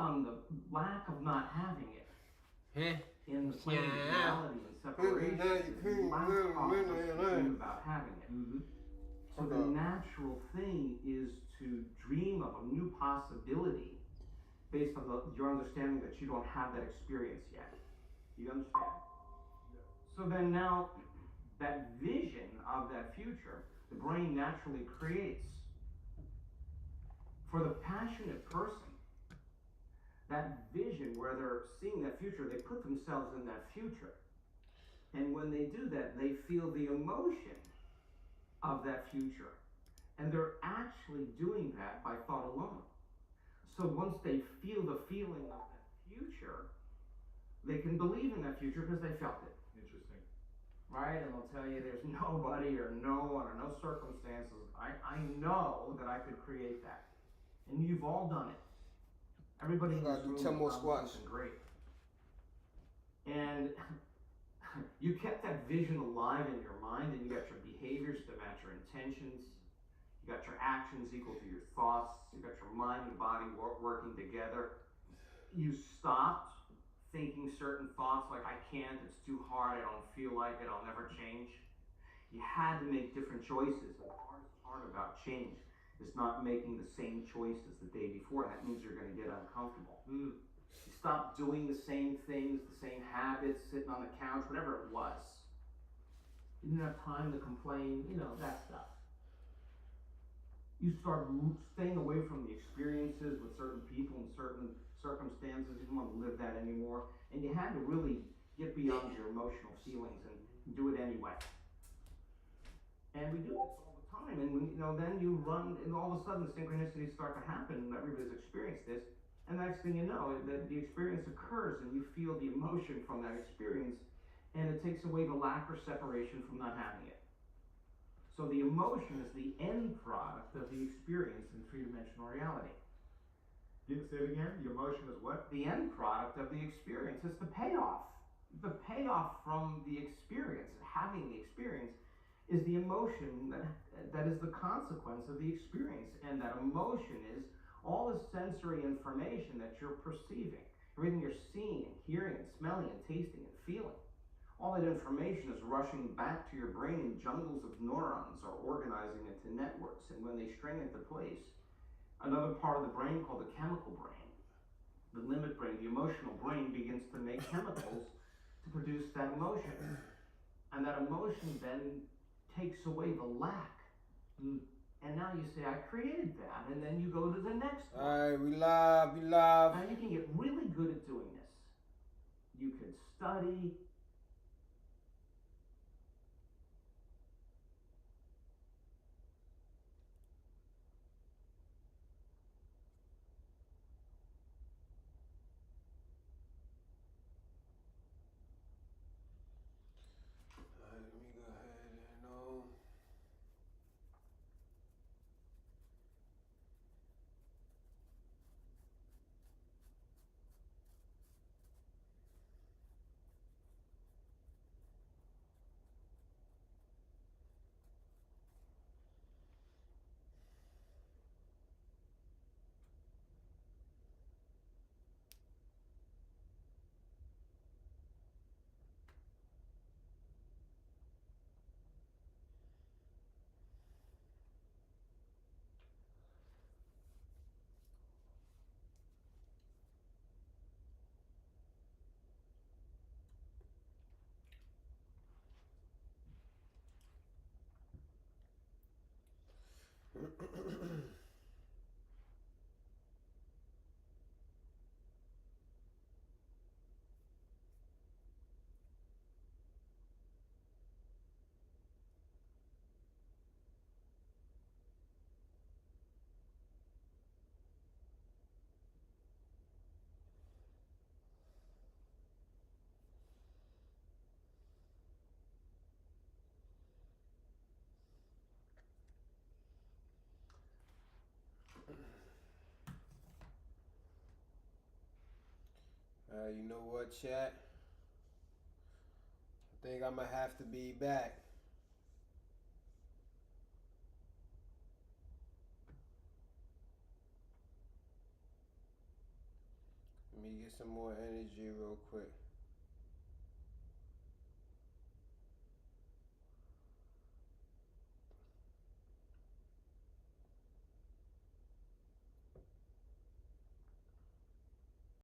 on the lack of not having it Heh. in the plane of Yeah. reality and separation is the last cause us to dream about having it. So the natural thing is to dream of a new possibility based on your understanding that you don't have that experience yet. You understand? So then now, that vision of that future, the brain naturally creates. For the passionate person, that vision where they're seeing that future, they put themselves in that future. And when they do that, they feel the emotion of that future. And they're actually doing that by thought alone. So once they feel the feeling of that future, they can believe in that future because they felt it. Interesting. Right? And they'll tell you there's nobody or no one or no circumstances. I know that I could create that. And you've all done it. Everybody in this room has done something great. And you kept that vision alive in your mind, and you got your behaviors to match your intentions. You got your actions equal to your thoughts. You got your mind and body working together. You stopped thinking certain thoughts like, I can't, it's too hard, I don't feel like it, I'll never change. You had to make different choices. And the hardest part about change is not making the same choices the day before. That means you're going to get uncomfortable. You stop doing the same things, the same habits, sitting on the couch, whatever it was. You didn't have time to complain, that stuff. You start staying away from the experiences with certain people and certain circumstances. You didn't want to live that anymore. And you had to really get beyond your emotional feelings and do it anyway. And we do this all the time. And then you run, and all of a sudden the synchronicities start to happen, and everybody's experienced this. And the next thing you know, the experience occurs, and you feel the emotion from that experience, and it takes away the lack or separation from not having it. So the emotion is the end product of the experience in three-dimensional reality. Say it again. The emotion is what? The end product of the experience is the payoff. The payoff from the experience, having the experience, is the emotion that is the consequence of the experience. And that emotion is all the sensory information that you're perceiving. Everything you're seeing and hearing and smelling and tasting and feeling. All that information is rushing back to your brain, and jungles of neurons are organizing into networks. And when they string into place, another part of the brain called the chemical brain, the limbic brain, the emotional brain, begins to make chemicals to produce that emotion. And that emotion then takes away the lack. And now you say, I created that. And then you go to the next one. All right, we live. Now you can get really good at doing this. You can study. You know what, chat? I think I'm going to have to be back. me get some more energy real quick.